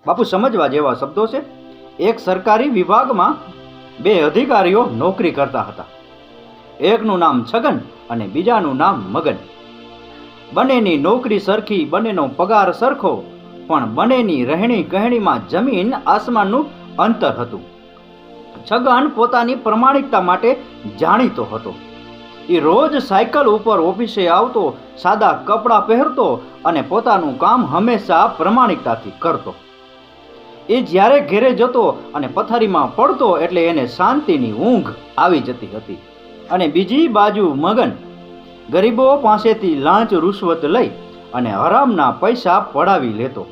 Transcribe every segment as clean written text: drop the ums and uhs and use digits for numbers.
બાપુ સમજવા જેવા શબ્દો છે. એક સરકારી વિભાગમાં બે અધિકારીઓ નોકરી કરતા હતા. એકનું નામ છગન અને બીજાનું નામ મગન. બંનેની નોકરી સરખી, બંનેનો પગાર સરખો, પણ બંનેની રહેણી કહેણીમાં જમીન આસમાનનું અંતર હતું. છગન પોતાની પ્રમાણિકતા માટે જાણીતો હતો. એ રોજ સાયકલ ઉપર ઓફિસે આવતો, સાદા કપડાં પહેરતો અને પોતાનું કામ હંમેશા પ્રમાણિકતાથી કરતો. એ જ્યારે ઘેરે જતો અને પથારીમાં પડતો એટલે એને શાંતિની ઊંઘ આવી જતી હતી. અને બીજી બાજુ મગન ગરીબો પાસેથી લાંચ રૂશ્વત લઈ અને હરામના પૈસા પડાવી લેતો.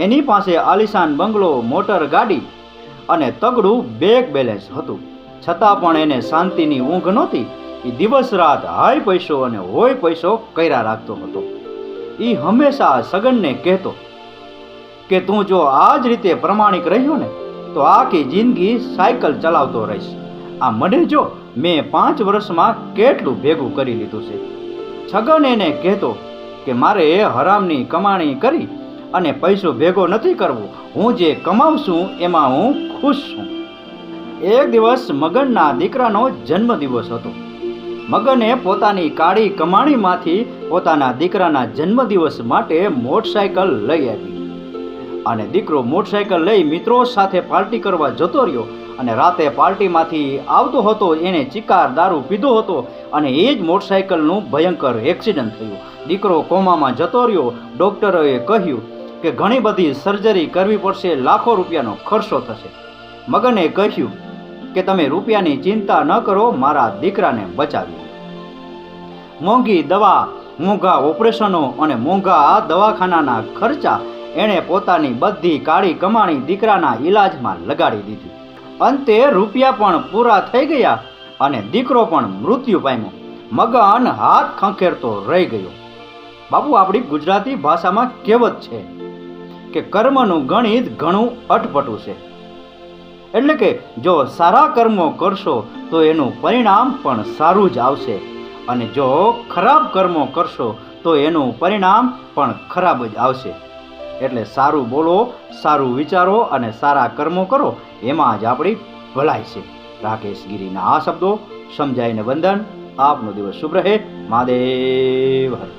એની પાસે આલિશાન બંગલો, મોટર ગાડી અને તગડું બેંક બેલેન્સ હતું, છતાં પણ એને શાંતિની ઊંઘ નહોતી. એ દિવસ રાત હાય પૈસો અને હોય પૈસો કર્યા રાખતો હતો. એ હંમેશા સગનને કહેતો કે તું જો આ જ રીતે પ્રમાણિક રહ્યો ને તો આખી જિંદગી સાયકલ ચલાવતો રહીશ. આ મને જો મેં 5 વર્ષમાં કેટલું ભેગું કરી લીધું છે. છગન એને કહેતો કે મારે હરામની કમાણી કરી અને પૈસો ભેગો નથી કરવો. હું જે કમાઉં છું એમાં હું ખુશ છું. એક દિવસ મગનના દીકરાનો જન્મદિવસ હતો. મગને પોતાની કાળી કમાણીમાંથી પોતાના દીકરાના જન્મદિવસ માટે મોટરસાયકલ લઈ આપી અને દીકરો મોટરસાયકલ લઈ મિત્રો સાથે પાર્ટી કરવા જતો રહ્યો. અને રાતે પાર્ટીમાંથી આવતો હતો, એને ચિકાર દારૂ પીધો હતો અને એ જ મોટરસાયકલનું ભયંકર એક્સિડન્ટ થયું. દીકરો કોમામાં જતો રહ્યો. ડૉક્ટરોએ કહ્યું કે ઘણી બધી સર્જરી કરવી પડશે, લાખો રૂપિયાનો ખર્ચો થશે. મગને કહ્યું કે તમે રૂપિયાની ચિંતા ન કરો, મારા દીકરાને બચાવી. મોંઘી દવા, મોંઘા ઓપરેશનો અને મોંઘા દવાખાનાના ખર્ચા એણે પોતાની બધી કાળી કમાણી દીકરાના ઈલાજમાં લગાડી દીધી. અંતે રૂપિયા પણ પૂરા થઈ ગયા અને દીકરો પણ મૃત્યુ પામ્યો. મગન હાથ ખંખેરતો રહી ગયો. બાપુ, આપણી ગુજરાતી ભાષામાં કહેવત છે કે કર્મનું ગણિત ઘણું અટપટું છે. એટલે કે જો સારા કર્મો કરશો તો એનું પરિણામ પણ સારું જ આવશે, અને જો ખરાબ કર્મો કરશો તો એનું પરિણામ પણ ખરાબ જ આવશે. એટલે સારું બોલો, સારું વિચારો અને સારા કર્મો કરો, એમાં જ આપણી ભલાઈ છે. રાકેશ ગીરીના આ શબ્દો સમજાઈને વંદન. આપનો દિવસ શુભ રહે. મહાદેવ હર.